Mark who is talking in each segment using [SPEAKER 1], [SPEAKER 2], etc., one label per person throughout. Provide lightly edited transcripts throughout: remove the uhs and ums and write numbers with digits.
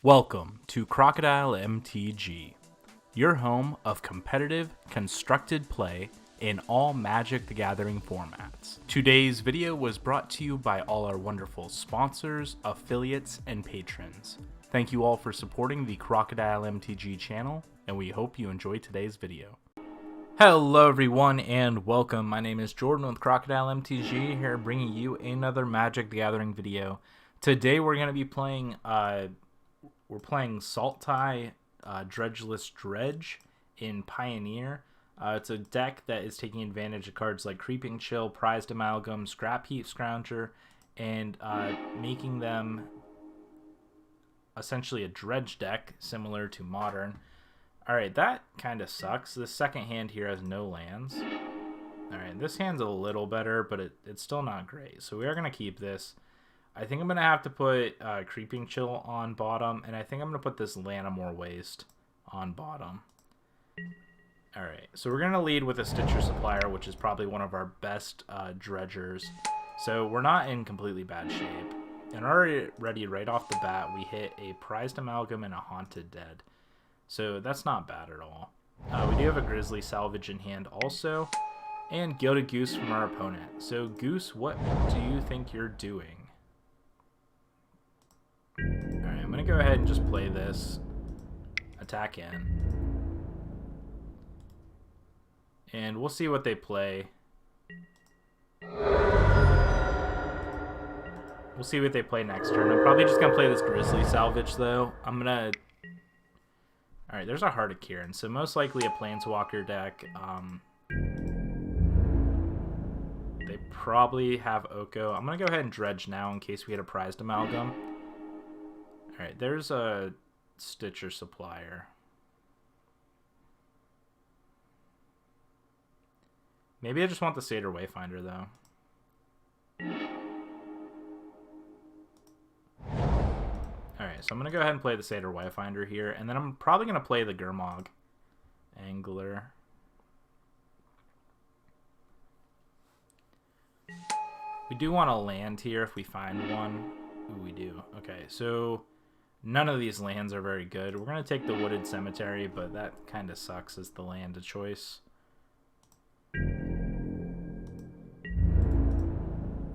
[SPEAKER 1] Welcome to Crocodile MTG, your home of competitive, constructed play in all Magic the Gathering formats. Today's video was brought to you by all our wonderful sponsors, affiliates, and patrons. Thank you all for supporting the Crocodile MTG channel, and we hope you enjoy today's video. Hello everyone and welcome. My name is Jordan with Crocodile MTG here, bringing you another Magic the Gathering video. Today we're going to be playing Sultai Dredge-less Dredge in Pioneer. It's a deck that is taking advantage of cards like Creeping Chill, Prized Amalgam, Scrap Heap Scrounger, and making them essentially a dredge deck similar to Modern. Alright, that kind of sucks. The second hand here has no lands. Alright, this hand's a little better, but it's still not great. So we are going to keep this. I think I'm going to have to put Creeping Chill on bottom, and I think I'm going to put this Lanamore Waste on bottom. Alright, so we're going to lead with a Stitcher Supplier, which is probably one of our best dredgers. So we're not in completely bad shape. And already right off the bat, we hit a Prized Amalgam and a Haunted Dead. So that's not bad at all. We do have a Grizzly Salvage in hand also, and Gilded Goose from our opponent. So Goose, what do you think you're doing? Alright, I'm going to go ahead and just play this. Attack in. And we'll see what they play. We'll see what they play next turn. I'm probably just going to play this Grizzly Salvage though. I'm going to... Alright, there's a Heart of Kieran, so most likely a Planeswalker deck. They probably have Oko. I'm going to go ahead and Dredge now in case we hit a Prized Amalgam. Alright, there's a Stitcher Supplier. Maybe I just want the Satyr Wayfinder, though. Alright, so I'm going to go ahead and play the Satyr Wayfinder here, and then I'm probably going to play the Gurmag Angler. We do want to land here if we find one. Ooh, we do. Okay, so none of these lands are very good. We're going to take the Wooded Cemetery, but that kind of sucks as the land of choice.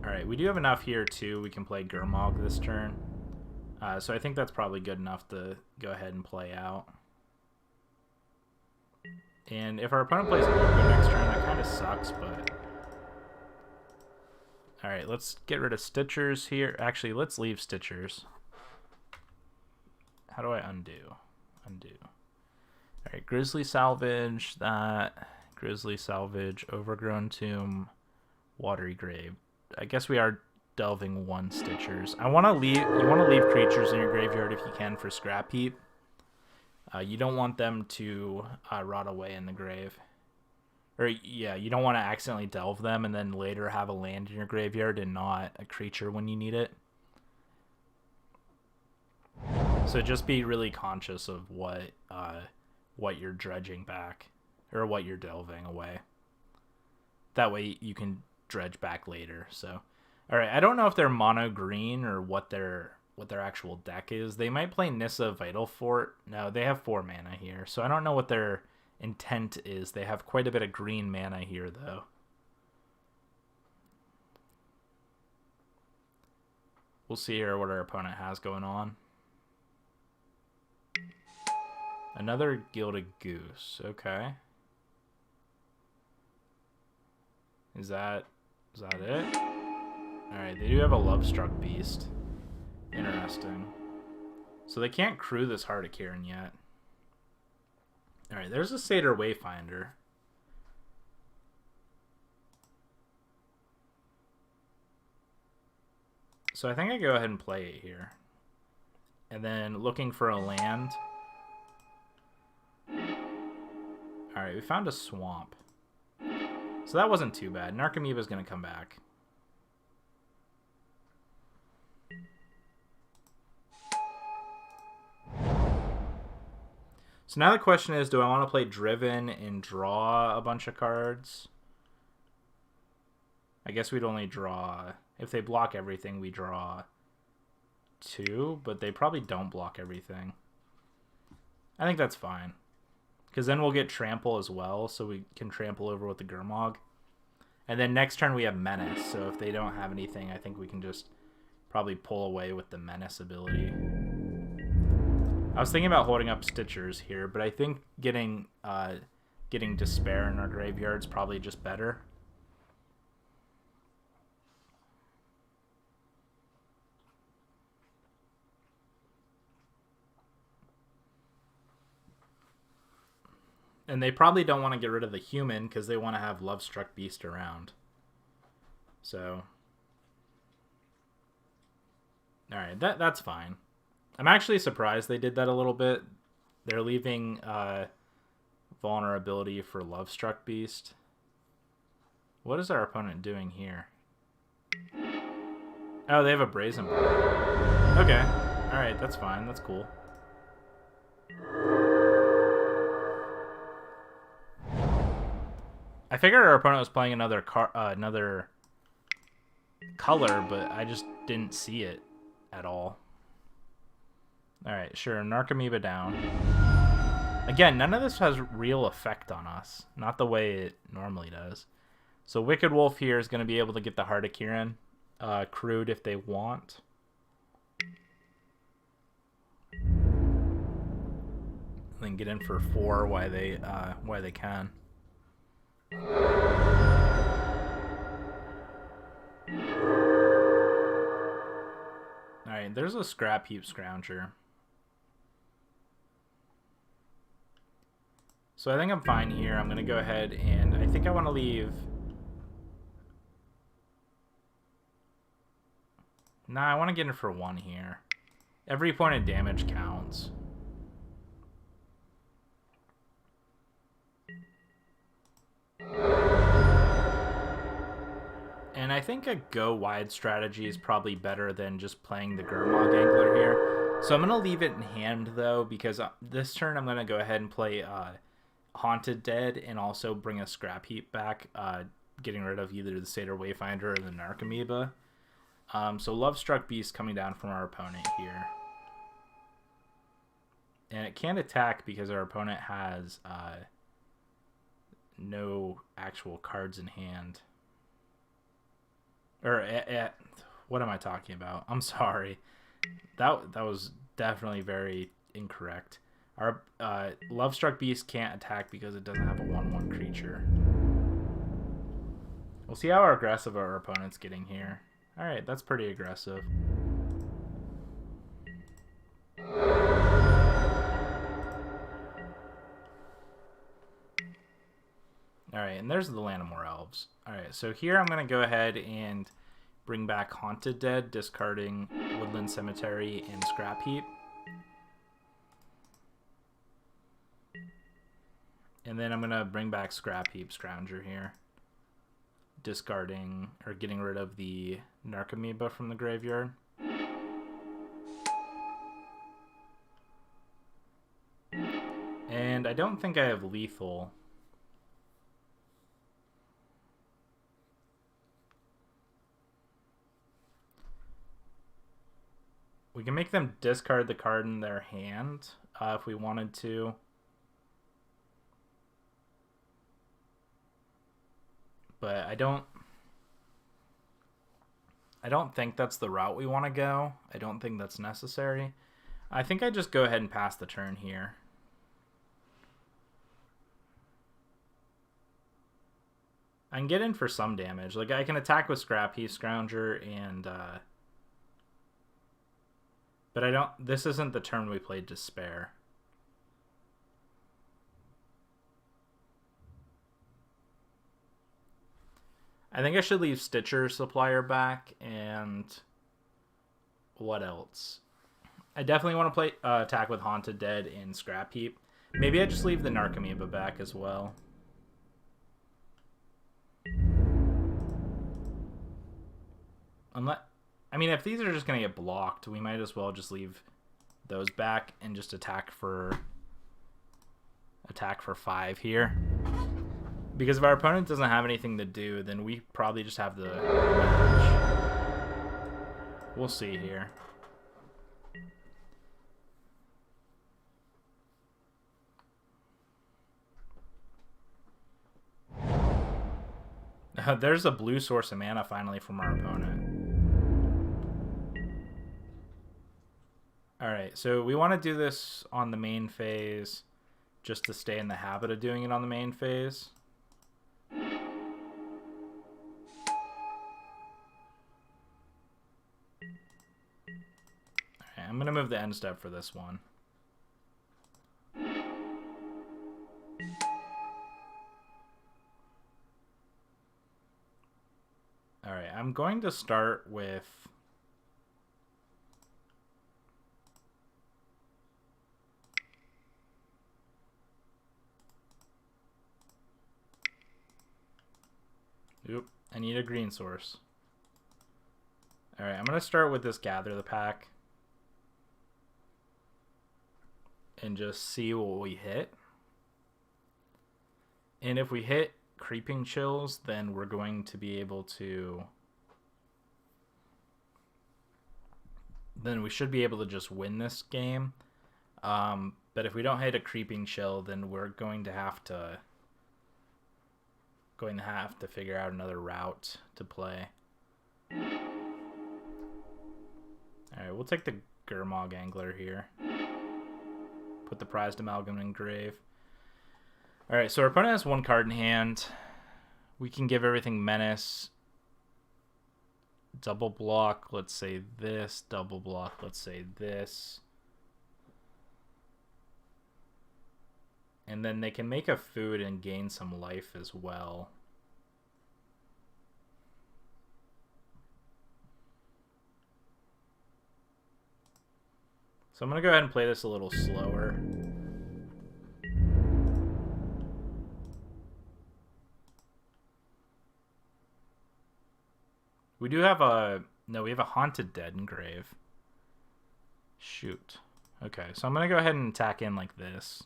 [SPEAKER 1] Alright, we do have enough here, too. We can play Gurmag this turn. So I think that's probably good enough to go ahead and play out. And if our opponent plays Oko next turn, that kind of sucks, but... Alright, let's get rid of Stitchers here. Actually, let's leave Stitchers. How do I undo? Undo. Alright, Grizzly Salvage, that. Grizzly Salvage, Overgrown Tomb, Watery Grave. I guess we are delving one Stitchers. You want to leave creatures in your graveyard if you can for Scrap Heap. You don't want them to rot away in the grave. Or yeah, you don't want to accidentally delve them and then later have a land in your graveyard and not a creature when you need it. So just be really conscious of what you're dredging back or what you're delving away. That way you can dredge back later. So all right, I don't know if they're mono green or what their actual deck is. They might play Nissa Vital Fort. No, they have 4 mana here. So I don't know what their intent is. They have quite a bit of green mana here though. We'll see here what our opponent has going on. Another Gilded Goose. Okay. Is that it? Alright, they do have a Love-Struck Beast. Interesting. So they can't crew this Heart of Kieran yet. Alright, there's a Satyr Wayfinder. So I think I go ahead and play it here. And then looking for a land. Alright, we found a swamp. So that wasn't too bad. Narcomoeba's going to come back. So now the question is, do I want to play Driven and draw a bunch of cards? I guess we'd only draw... If they block everything, we draw 2, but they probably don't block everything. I think that's fine. Because then we'll get Trample as well, so we can trample over with the Gurmag. And then next turn we have Menace, so if they don't have anything, I think we can just probably pull away with the Menace ability. I was thinking about holding up Stitchers here, but I think getting Despair in our graveyard's probably just better. And they probably don't want to get rid of the human because they want to have Lovestruck Beast around. So, alright, that's fine. I'm actually surprised they did that a little bit. They're leaving vulnerability for Lovestruck Beast. What is our opponent doing here? Oh, they have a Brazen Ball. Okay. Alright, that's fine. That's cool. I figured our opponent was playing another color, but I just didn't see it at all. Alright, sure. Narcomoeba down. Again, none of this has real effect on us. Not the way it normally does. So Wicked Wolf here is going to be able to get the Heart of Kiran crewed if they want. And then get in for 4 while they can. Alright, there's a Scrap Heap Scrounger. So I think I'm fine here. I'm going to go ahead and I think I want to leave... Nah, I want to get in for 1 here. Every point of damage counts. And I think a go wide strategy is probably better than just playing the Gurmag Angler here. So I'm going to leave it in hand, though, because this turn I'm going to go ahead and play Haunted Dead and also bring a Scrap Heap back, getting rid of either the Satyr Wayfinder or the Narcomoeba. So Lovestruck Beast coming down from our opponent here. And it can't attack because our opponent has no actual cards in hand. Or, what am I talking about? I'm sorry. That was definitely very incorrect. Our Lovestruck Beast can't attack because it doesn't have a 1/1 creature. We'll see how aggressive our opponent's getting here. Alright, that's pretty aggressive. Alright, and there's the Lanimore Elves. Alright, so here I'm going to go ahead and bring back Haunted Dead, discarding Woodland Cemetery and Scrap Heap. And then I'm going to bring back Scrap Heap Scrounger here, discarding or getting rid of the Narcomoeba from the graveyard. And I don't think I have lethal. We can make them discard the card in their hand if we wanted to. But I don't think that's the route we want to go. I don't think that's necessary. I think I just go ahead and pass the turn here. I can get in for some damage. Like, I can attack with Scrap Heap Scrounger and... but I don't... This isn't the turn we played Despair. I think I should leave Stitcher Supplier back, and what else? I definitely want to play attack with Haunted Dead and Scrap Heap. Maybe I just leave the Narcomoeba back as well. I mean, if these are just going to get blocked, we might as well just leave those back and just attack for 5 here. Because if our opponent doesn't have anything to do, then we probably just have the match. We'll see here. There's a blue source of mana finally from our opponent. Alright, so we want to do this on the main phase just to stay in the habit of doing it on the main phase. Alright, I'm going to move the end step for this one. Alright, I'm going to start with... Oop, I need a green source. Alright, I'm going to start with this Gather the Pack. And just see what we hit. And if we hit Creeping Chills, then we're going to be able to... Then we should be able to just win this game. But if we don't hit a Creeping Chill, then we're going to have to figure out another route to play. Alright, we'll take the Gurmag Angler here. Put the Prized Amalgam in grave. Alright, so our opponent has one card in hand. We can give everything Menace. Double block, let's say this. Double block, let's say this. And then they can make a food and gain some life as well. So I'm going to go ahead and play this a little slower. We do have a... No, we have a Haunted Dead engrave. Shoot. Okay, so I'm going to go ahead and attack in like this.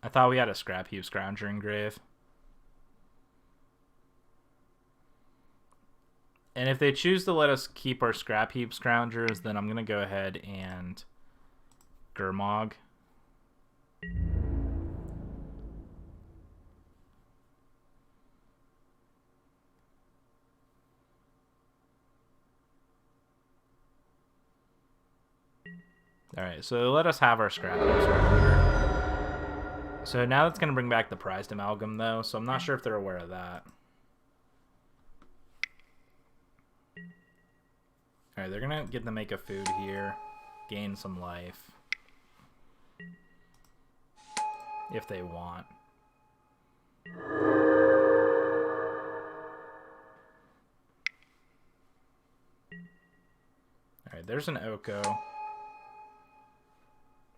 [SPEAKER 1] I thought we had a Scrap Heap Scrounger engrave. And if they choose to let us keep our Scrap Heap Scroungers, then I'm going to go ahead and Gurmag. Alright, so let us have our Scrap Heap Scrounger. So now that's going to bring back the Prized Amalgam, though, so I'm not sure if they're aware of that. Alright, they're going to get to make a food here, gain some life. If they want. Alright, there's an Oko.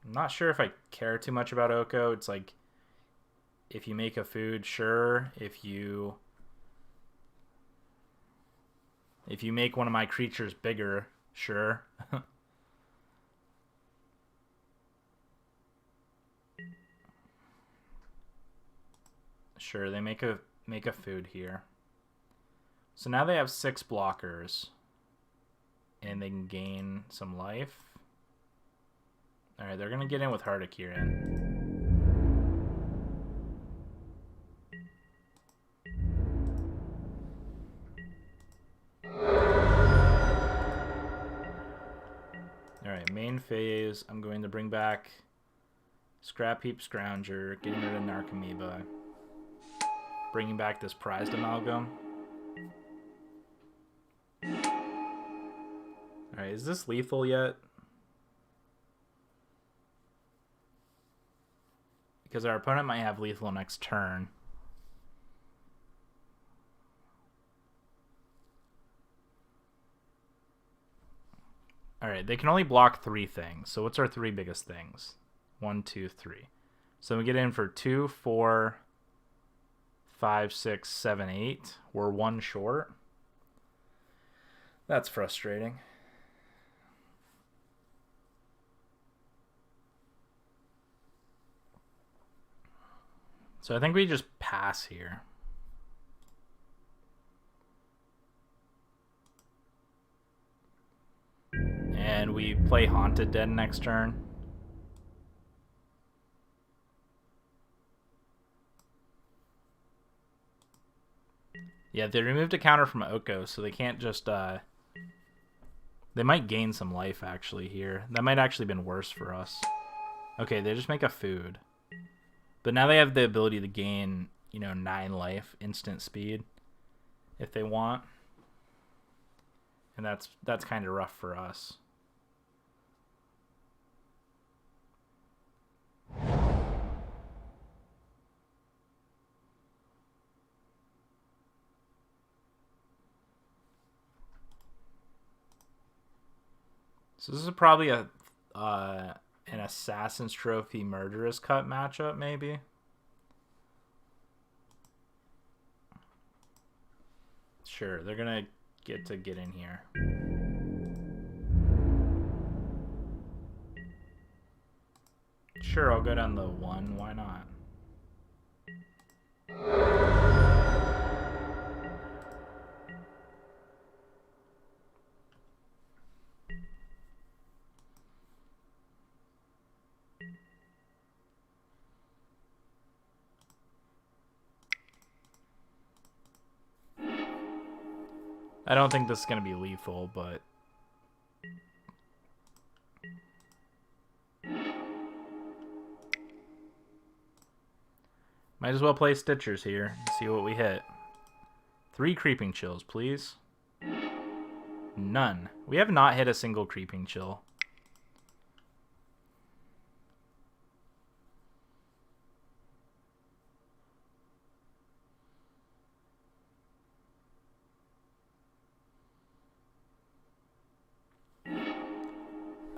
[SPEAKER 1] I'm not sure if I care too much about Oko. It's like, if you make a food, sure. If you make one of my creatures bigger, sure. Sure, they make a food here. So now they have 6 blockers. And they can gain some life. Alright, they're gonna get in with Hardikirin. Alright, main phase, I'm going to bring back Scrap Heap Scrounger, getting rid of Narcomoeba, bringing back this Prized Amalgam. Alright, is this lethal yet? Because our opponent might have lethal next turn. Alright, they can only block 3 things. So what's our 3 biggest things? 1, 2, 3. So we get in for 2, 4, 5, 6, 7, 8. We're 1 short. That's frustrating. So I think we just pass here. And then we play Haunted Den next turn. Yeah, they removed a counter from Oko, so they can't just... They might gain some life, actually, here. That might actually been worse for us. Okay, they just make a food. But now they have the ability to gain, you know, 9 life, instant speed, if they want. And that's kind of rough for us. So this is probably a an Assassin's Trophy Murderous Cut matchup, maybe. Sure, they're gonna get in here. Sure, I'll go down the 1. Why not? I don't think this is going to be lethal, but... Might as well play Stitchers here and see what we hit. 3 Creeping Chills, please. None. We have not hit a single Creeping Chill.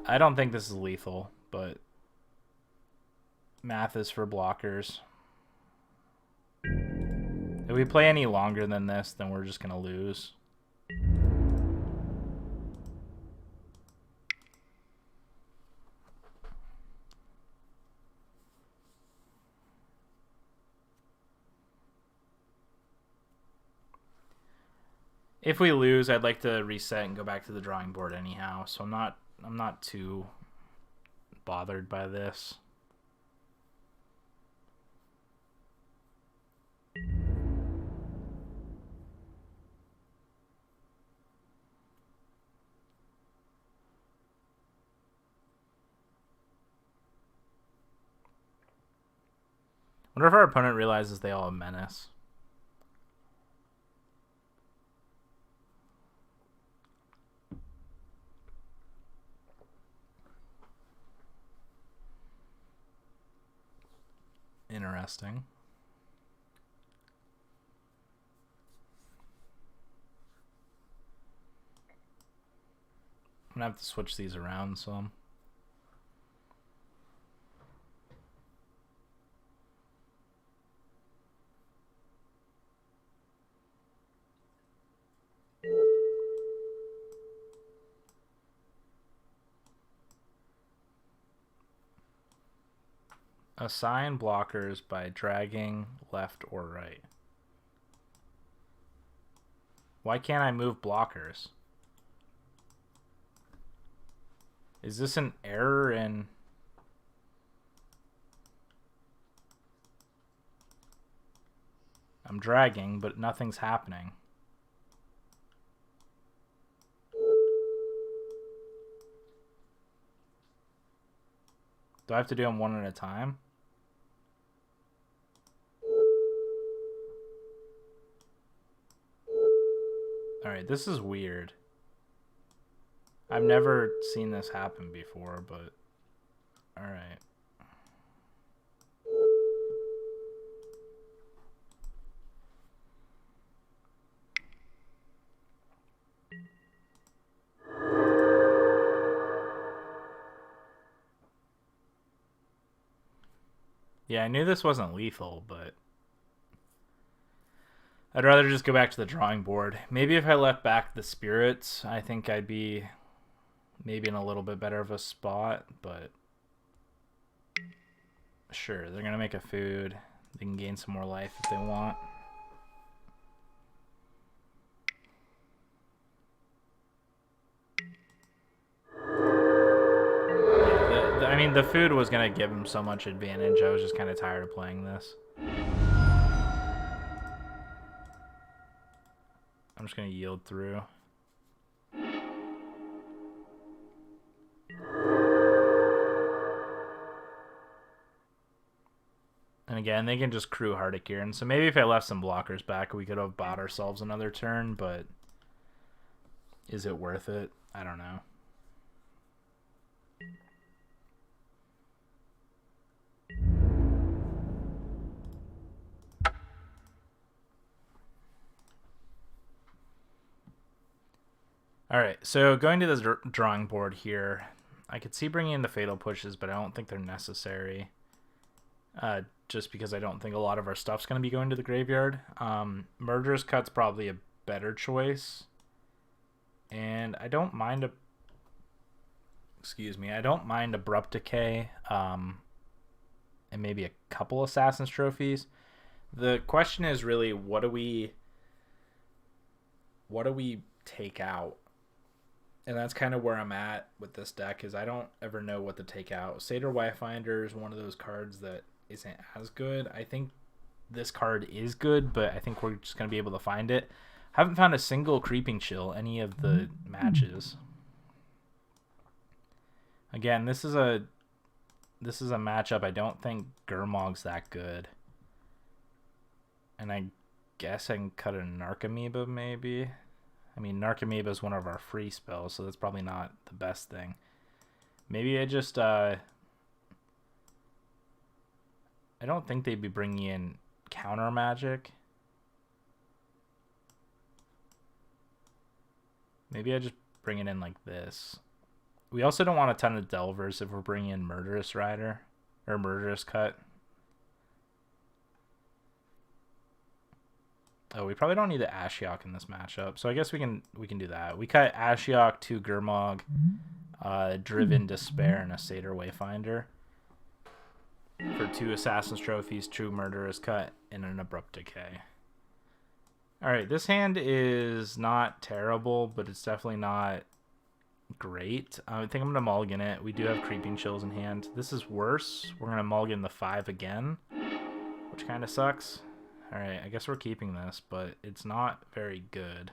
[SPEAKER 1] I don't think this is lethal, but math is for blockers. If we play any longer than this, then we're just going to lose. If we lose, I'd like to reset and go back to the drawing board anyhow, so I'm not too bothered by this. Wonder if our opponent realizes they all have Menace. Interesting. I'm gonna have to switch these around some. Assign blockers by dragging left or right. Why can't I move blockers? Is this an error in... I'm dragging, but nothing's happening. Do I have to do them one at a time? Alright, this is weird. I've never seen this happen before, but... Alright. Yeah, I knew this wasn't lethal, but... I'd rather just go back to the drawing board. Maybe if I left back the spirits, I think I'd be maybe in a little bit better of a spot, but sure, they're going to make a food. They can gain some more life if they want. mean, the food was going to give him so much advantage. I was just kind of tired of playing this. I'm just going to yield through. And again, they can just crew Hardikiran. So maybe if I left some blockers back, we could have bought ourselves another turn, but is it worth it? I don't know. All right, so going to the drawing board here, I could see bringing in the Fatal Pushes, but I don't think they're necessary. Just because I don't think a lot of our stuff's going to be going to the graveyard. Murderous Cut's probably a better choice. And I don't mind I don't mind Abrupt Decay, and maybe a couple Assassin's Trophies. The question is really, what do we take out? And that's kind of where I'm at with this deck, is I don't ever know what to take out. Satyr Wayfinder is one of those cards that isn't as good. I think this card is good, but I think we're just going to be able to find it. Haven't found a single Creeping Chill any of the matches. Again, this is a matchup. I don't think Gurmag's that good. And I guess I can cut a Narcomoeba maybe. I mean, Narcomoeba is one of our free spells, so that's probably not the best thing. Maybe I just I don't think they'd be bringing in counter magic. Maybe I just bring it in like this. We also don't want a ton of Delvers if we're bringing in Murderous Rider or Murderous Cut. Oh, we probably don't need the Ashiok in this matchup, so I guess we can do that. We cut Ashiok, 2 Gurmag, Driven Despair, and a Satyr Wayfinder for 2 Assassin's Trophies, 2 Murderous Cut, and an Abrupt Decay. Alright, this hand is not terrible, but it's definitely not great. I think I'm going to mulligan it. We do have Creeping Chills in hand. This is worse. We're going to mulligan the 5 again, which kind of sucks. Alright, I guess we're keeping this, but it's not very good.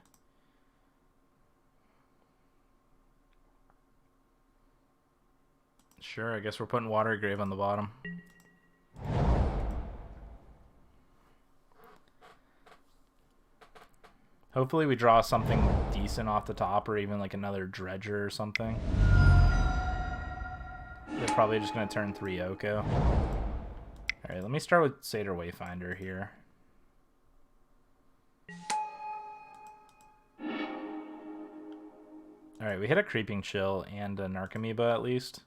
[SPEAKER 1] Sure, I guess we're putting Water Grave on the bottom. Hopefully we draw something decent off the top, or even like another Dredger or something. They're probably just going to turn 3 Oko. Alright, let me start with Satyr Wayfinder here. Alright, we hit a Creeping Chill and a Narcomoeba at least.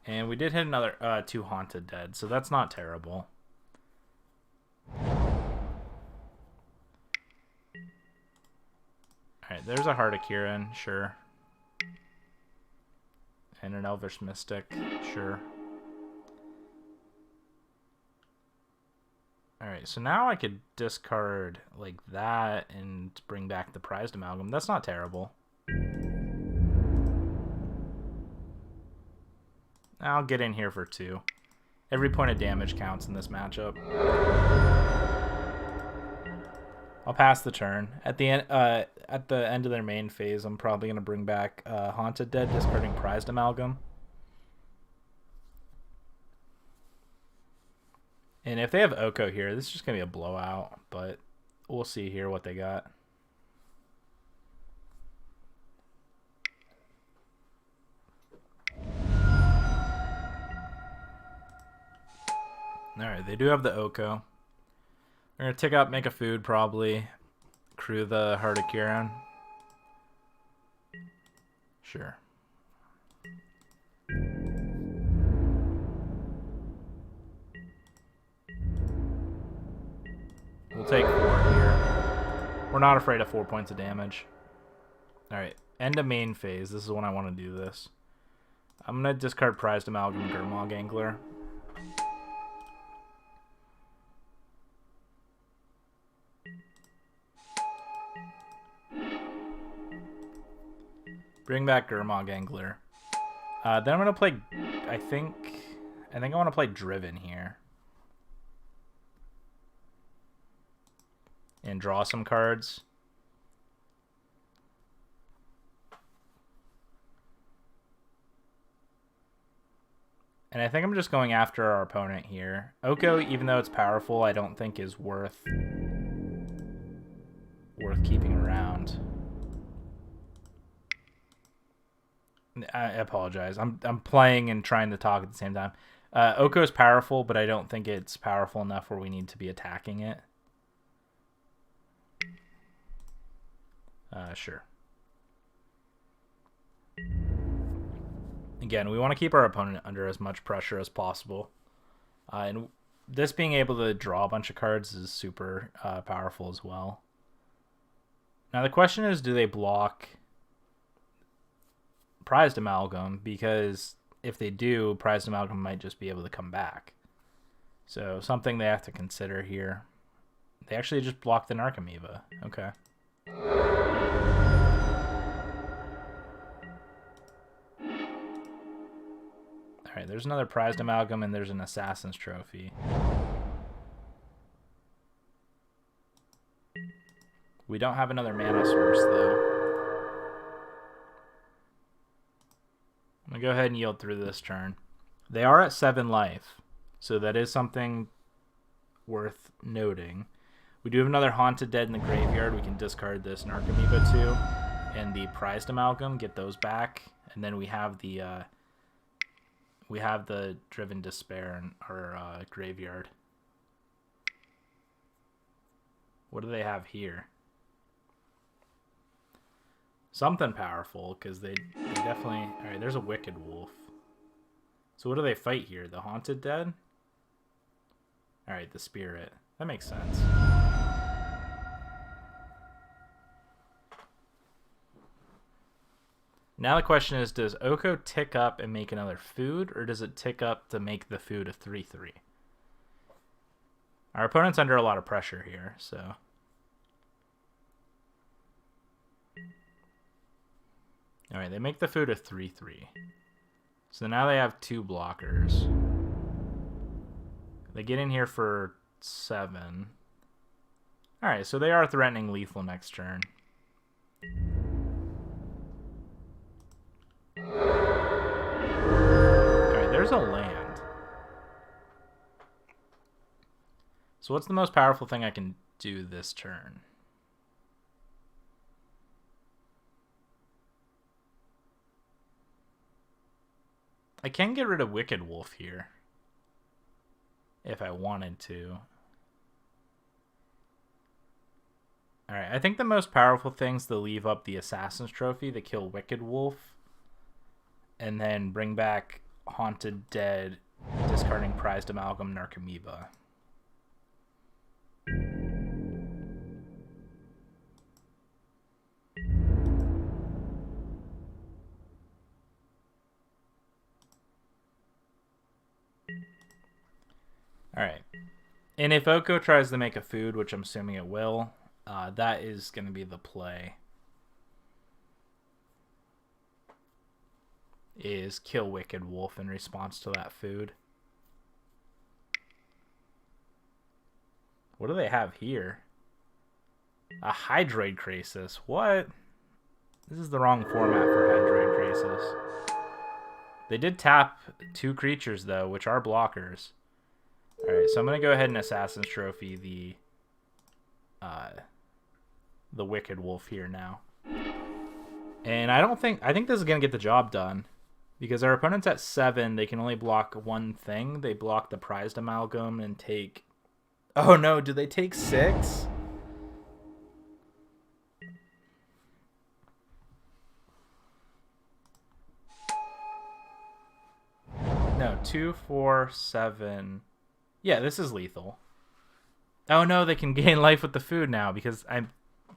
[SPEAKER 1] And we did hit another 2 Haunted Dead, so that's not terrible. Alright, there's a Hardikiran, sure. And an Elvish Mystic, sure. Alright, so now I could discard like that and bring back the Prized Amalgam. That's not terrible. I'll get in here for 2. Every point of damage counts in this matchup. I'll pass the turn. At the end of their main phase, I'm probably going to bring back Haunted Dead, discarding Prized Amalgam. And if they have Oko here, this is just going to be a blowout, but we'll see here what they got. Alright, they do have the Oko. We're going to tick up, make a food probably. Crew the Hardikiran. Sure. We'll take 4 here. We're not afraid of 4 points of damage. Alright, end of main phase. This is when I want to do this. I'm going to discard Prized Amalgam, Gurmag Angler. Bring back Gurmag Angler. Then I'm going to play, I think I want to play Driven here. And draw some cards. And I think I'm just going after our opponent here. Oko, even though it's powerful, I don't think is worth keeping around. I apologize. I'm playing and trying to talk at the same time. Oko is powerful, but I don't think it's powerful enough where we need to be attacking it. Sure. Again, we want to keep our opponent under as much pressure as possible. And this being able to draw a bunch of cards is super powerful as well. Now the question is, do they block Prized Amalgam? Because if they do, Prized Amalgam might just be able to come back. So something they have to consider here. They actually just blocked the Narcomoeba. Okay. Alright, there's another Prized Amalgam and there's an Assassin's Trophy. We don't have another mana source, though. I'm going to go ahead and yield through this turn. They are at 7 life, so that is something worth noting. We do have another Haunted Dead in the graveyard. We can discard this Narcomoeba too, and the Prized Amalgam, get those back, and then we have the Driven Despair in our graveyard. What do they have here? Something powerful, because they definitely... Alright, there's a Wicked Wolf. So what do they fight here? The Haunted Dead? Alright, the Spirit. That makes sense. Now the question is, does Oko tick up and make another food, or does it tick up to make the food a 3/3? Our opponent's under a lot of pressure here, so... Alright, they make the food a 3/3. So now they have 2 blockers. They get in here for 7. Alright, so they are threatening lethal next turn. Alright, there's a land. So what's the most powerful thing I can do this turn? I can get rid of Wicked Wolf here, if I wanted to. Alright, I think the most powerful thing's to leave up the Assassin's Trophy to kill Wicked Wolf, and then bring back Haunted Dead, discarding Prized Amalgam Narcomoeba. Alright. And if Oko tries to make a food, which I'm assuming it will, that is going to be the play. Is kill Wicked Wolf in response to that food. What do they have here? A Hydroid Krasis. What? This is the wrong format for Hydroid Krasis. They did tap 2 creatures, though, which are blockers. Alright, so I'm going to go ahead and Assassin's Trophy the Wicked Wolf here now. And I think this is going to get the job done. Because our opponent's at 7, they can only block 1 thing. They block the Prized Amalgam and take... Oh no, do they take 6? No, 2, 4, 7... Yeah, this is lethal. Oh no, they can gain life with the food now because I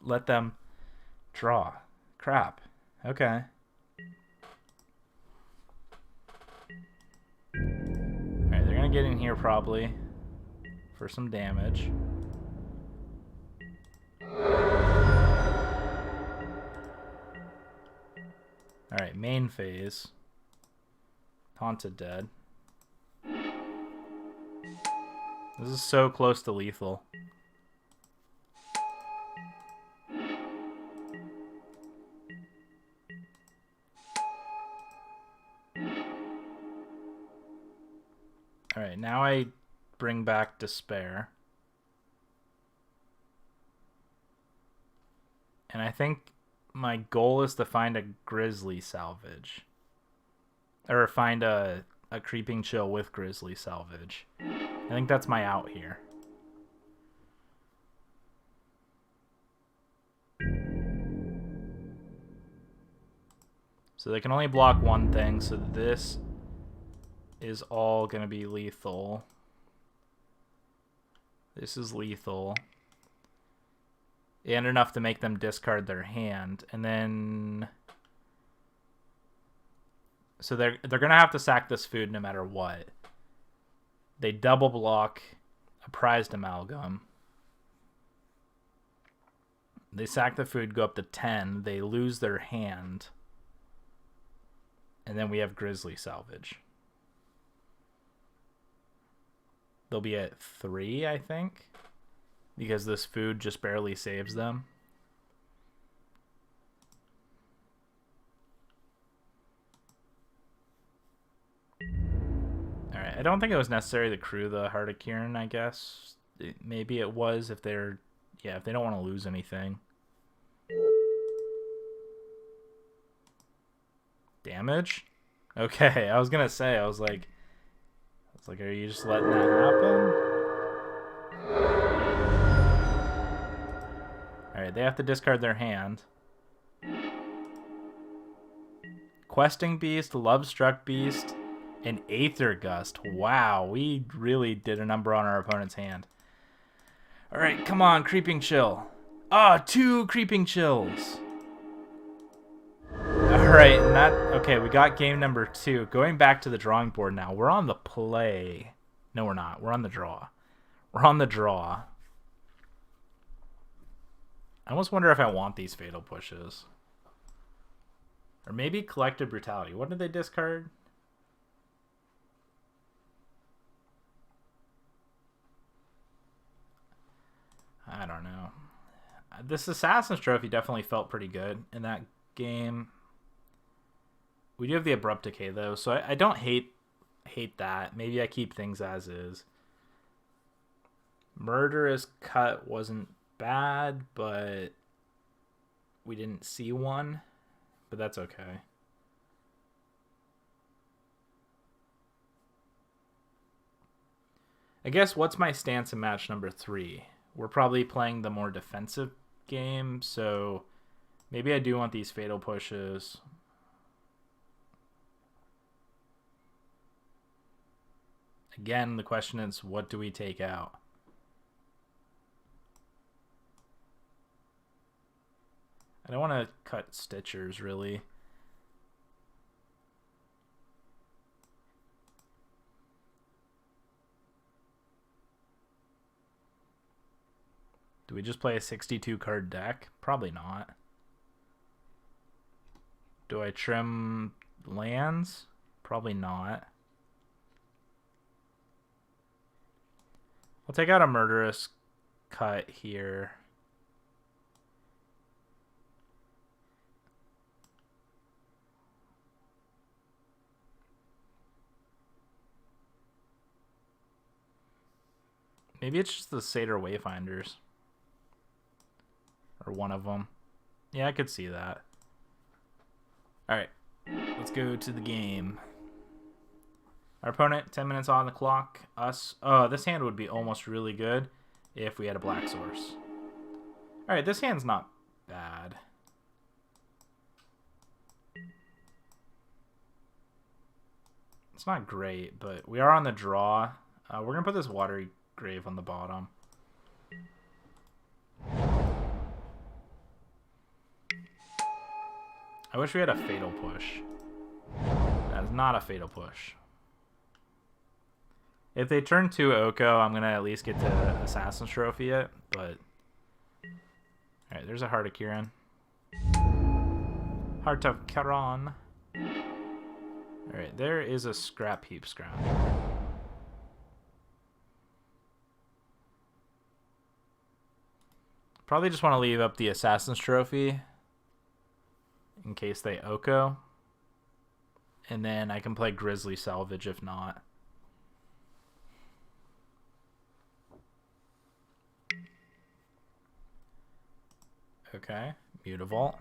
[SPEAKER 1] let them draw. Crap. Okay. Alright, they're gonna get in here probably for some damage. Alright, main phase. Haunted Dead. This is so close to lethal. Alright, now I bring back Despair. And I think my goal is to find a Grizzly Salvage. Or find a Creeping Chill with Grizzly Salvage. I think that's my out here. So they can only block one thing, so this is all going to be lethal. This is lethal. And enough to make them discard their hand. And then... So they're going to have to sack this food no matter what. They double block a Prized Amalgam. They sack the food, go up to 10. They lose their hand. And then we have Grizzly Salvage. They'll be at 3, I think. Because this food just barely saves them. Alright, I don't think it was necessary to crew the Heart of Kieran, I guess. Maybe it was if they're... Yeah, if they don't want to lose anything. Damage? Okay, I was gonna say, I was like, are you just letting that happen? Alright, they have to discard their hand. Questing Beast, Lovestruck Beast, and Aether Gust. Wow, we really did a number on our opponent's hand. Alright, come on, Creeping Chill. Ah, 2 Creeping Chills. Alright, and that... Okay, we got game number 2. Going back to the drawing board now. We're on the play. No, we're not. We're on the draw. We're on the draw. I almost wonder if I want these Fatal Pushes. Or maybe Collective Brutality. What did they discard? I don't know. This Assassin's Trophy definitely felt pretty good in that game. We do have the Abrupt Decay, though, so I don't hate that. Maybe I keep things as is. Murderous Cut wasn't bad, but we didn't see one. But that's okay. I guess what's my stance in match number 3? We're probably playing the more defensive game, so maybe I do want these Fatal Pushes. Again, the question is, what do we take out? I don't want to cut Stitchers, really. Do we just play a 62 card deck? Probably not. Do I trim lands? Probably not. I'll take out a Murderous Cut here. Maybe it's just the Satyr Wayfinders. Or one of them. Yeah, I could see that. Alright, let's go to the game. Our opponent, 10 minutes on the clock. Us. Oh, this hand would be almost really good if we had a Black Source. Alright, this hand's not bad. It's not great, but we are on the draw. We're going to put this Watery Grave on the bottom. I wish we had a Fatal Push. That is not a Fatal Push. If they turn 2 Oko, I'm going to at least get to Assassin's Trophy it, but... Alright, there's a Heart of Kieran. Heart of Kieran. Alright, there is a scrap heap scrounge. Probably just want to leave up the Assassin's Trophy in case they Oko. And then I can play Grizzly Salvage if not. Okay, Mutavault.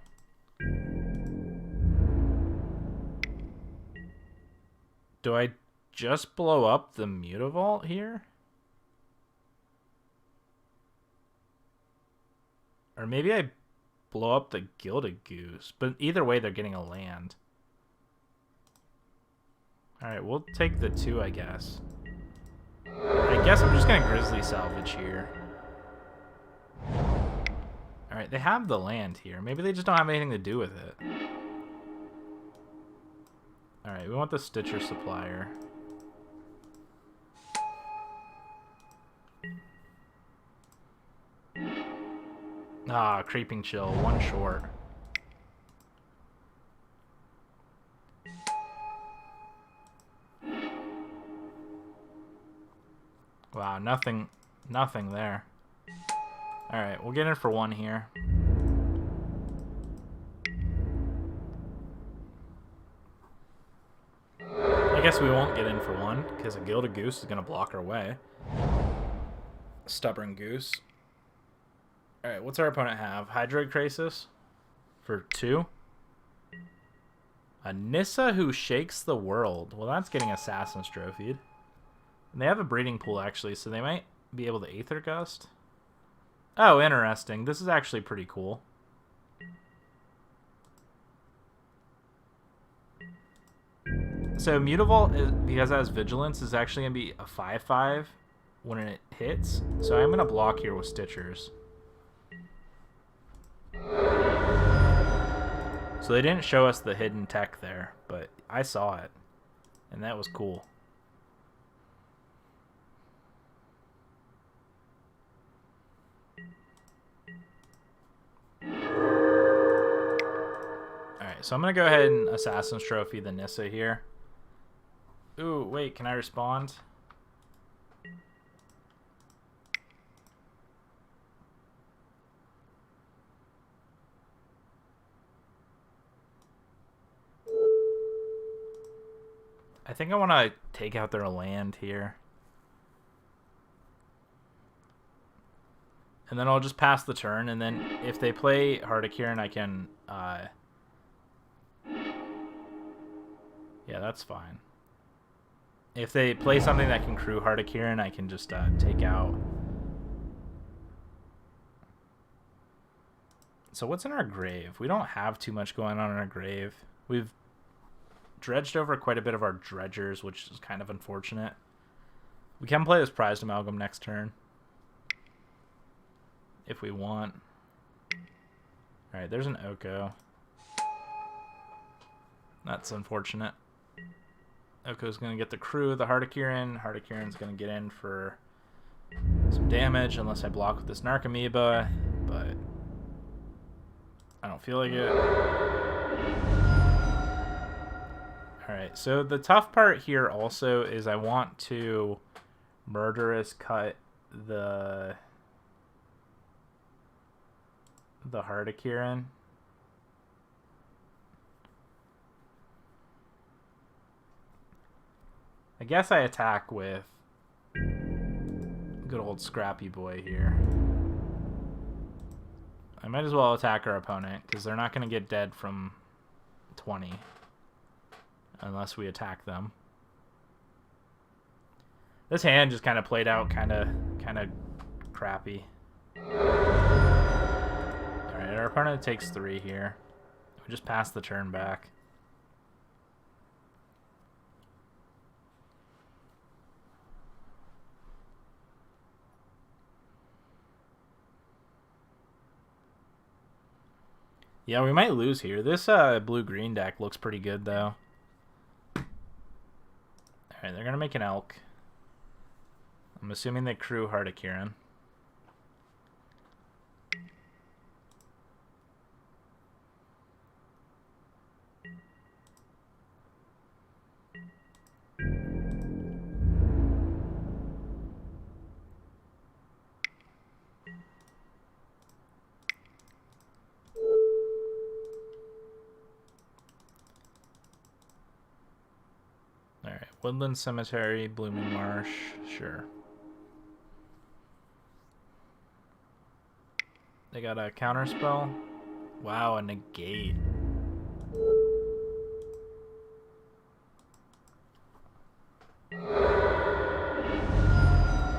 [SPEAKER 1] Do I just blow up the Mutavault here? Or maybe I blow up the Gilded Goose. But either way, they're getting a land. Alright, we'll take the 2, I guess. I guess I'm just going to Grizzly Salvage here. Alright, they have the land here. Maybe they just don't have anything to do with it. Alright, we want the Stitcher Supplier. Ah, Creeping Chill, 1 short. Wow, nothing there. Alright, we'll get in for 1 here. I guess we won't get in for 1, because a Gilded Goose is going to block our way. Stubborn Goose. Alright, what's our opponent have? Hydroid Krasis for 2. A Nissa who shakes the world. Well, that's getting Assassin's Trophied. And they have a breeding pool, actually, so they might be able to Aether Gust. Oh, interesting. This is actually pretty cool. So Mutavault, because it has Vigilance, is actually going to be a 5/5 when it hits. So I'm going to block here with Stitchers. So they didn't show us the hidden tech there, but I saw it. And that was cool. Alright, so I'm going to go ahead and Assassin's Trophy the Nissa here. Ooh, wait, can I respond? I think I want to take out their land here. And then I'll just pass the turn, and then if they play Hardikiran, I can... yeah, that's fine. If they play something that can crew Hardikiran, I can just take out. So what's in our grave? We don't have too much going on in our grave. We've dredged over quite a bit of our dredgers, which is kind of unfortunate. We can play this Prized Amalgam next turn. If we want. Alright, there's an Oko. That's unfortunate. Oko's going to get the crew, the Hardikiran. Hardikiran's going to get in for some damage unless I block with this Narcomoeba, but I don't feel like it. Alright, so the tough part here also is I want to Murderous cut the Hardikiran. I guess I attack with good old Scrappy Boy here. I might as well attack our opponent because they're not going to get dead from 20 unless we attack them. This hand just kind of played out kind of crappy. Alright, our opponent takes 3 here. We just pass the turn back. Yeah, we might lose here. This blue-green deck looks pretty good, though. Alright, they're going to make an Elk. I'm assuming they crew Hardikiran. Woodland Cemetery, Blooming Marsh, sure. They got a counterspell. Wow, a negate.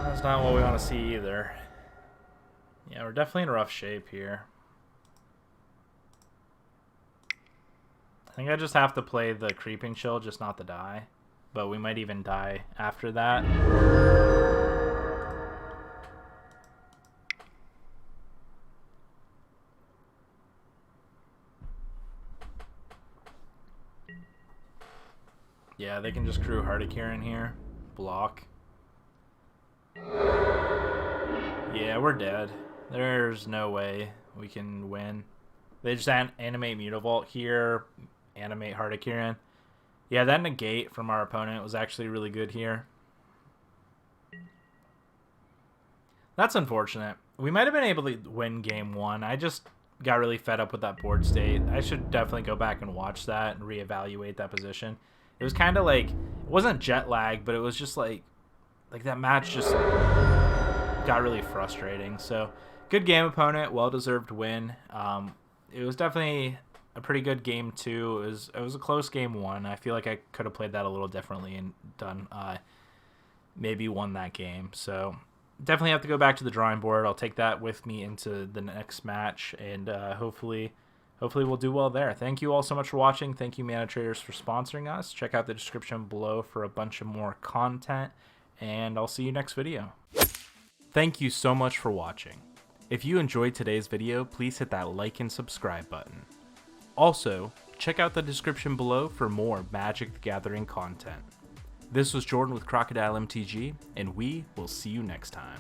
[SPEAKER 1] That's not what we want to see either. Yeah, we're definitely in rough shape here. I think I just have to play the Creeping Chill, just not the die. But we might even die after that. Yeah, they can just crew Hardikirin here. Block. Yeah, we're dead. There's no way we can win. They just animate Mutavault here. Animate Hardikirin. Yeah, that negate from our opponent was actually really good here. That's unfortunate. We might have been able to win game 1. I just got really fed up with that board state. I should definitely go back and watch that and reevaluate that position. It was kind of like, it wasn't jet lag, but it was just like that match just got really frustrating. So, good game, opponent. Well-deserved win. It was definitely a pretty good game 2. It was a close game 1. I feel like I could have played that a little differently and done maybe won that game. So definitely have to go back to the drawing board. I'll take that with me into the next match, and hopefully we'll do well there. Thank you all so much for watching. Thank you, Mana Traders, for sponsoring us. Check out the description below for a bunch of more content, and I'll see you next video. Thank you so much for watching. If you enjoyed today's video, please hit that like and subscribe button. Also, check out the description below for more Magic the Gathering content. This was Jordan with Crocodile MTG, and we will see you next time.